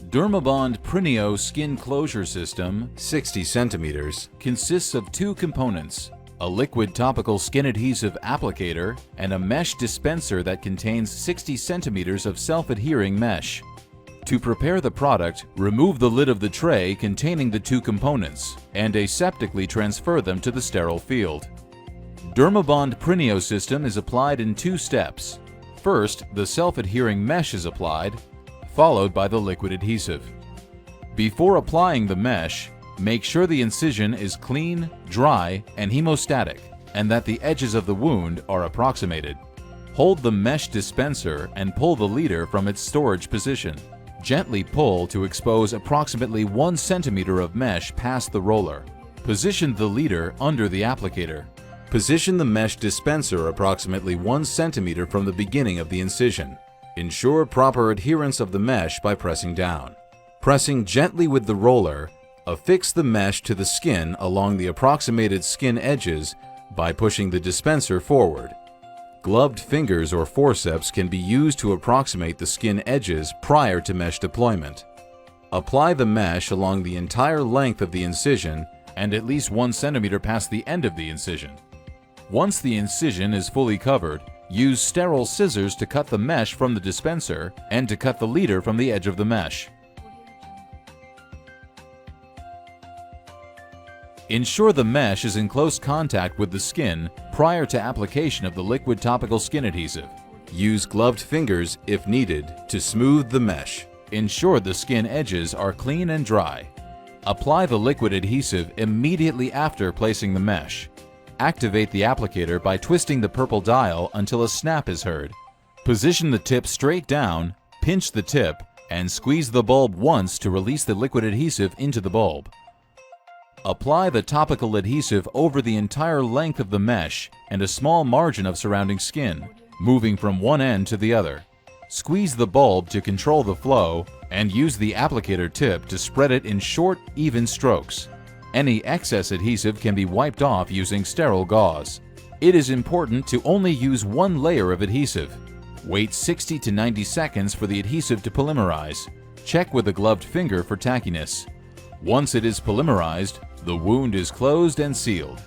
DERMABOND PRINEO Skin Closure System 60 cm consists of two components, a liquid topical skin adhesive applicator and a mesh dispenser that contains 60 cm of self-adhering mesh. To prepare the product, remove the lid of the tray containing the two components and aseptically transfer them to the sterile field. DERMABOND PRINEO system is applied in two steps. First, the self-adhering mesh is applied, followed by the liquid adhesive. Before applying the mesh, make sure the incision is clean, dry, and hemostatic, and that the edges of the wound are approximated. Hold the mesh dispenser and pull the leader from its storage position. Gently pull to expose approximately 1 centimeter of mesh past the roller. Position the leader under the applicator. Position the mesh dispenser approximately 1 centimeter from the beginning of the incision. Ensure proper adherence of the mesh by pressing down. Pressing gently with the roller, affix the mesh to the skin along the approximated skin edges by pushing the dispenser forward. Gloved fingers or forceps can be used to approximate the skin edges prior to mesh deployment. Apply the mesh along the entire length of the incision and at least 1 centimeter past the end of the incision. Once the incision is fully covered, use sterile scissors to cut the mesh from the dispenser and to cut the leader from the edge of the mesh. Ensure the mesh is in close contact with the skin prior to application of the liquid topical skin adhesive. Use gloved fingers, if needed, to smooth the mesh. Ensure the skin edges are clean and dry. Apply the liquid adhesive immediately after placing the mesh. Activate the applicator by twisting the purple dial until a snap is heard. Position the tip straight down, pinch the tip, and squeeze the bulb once to release the liquid adhesive into the bulb. Apply the topical adhesive over the entire length of the mesh and a small margin of surrounding skin, moving from one end to the other. Squeeze the bulb to control the flow and use the applicator tip to spread it in short, even strokes. Any excess adhesive can be wiped off using sterile gauze. It is important to only use one layer of adhesive. Wait 60 to 90 seconds for the adhesive to polymerize. Check with a gloved finger for tackiness. Once it is polymerized, the wound is closed and sealed.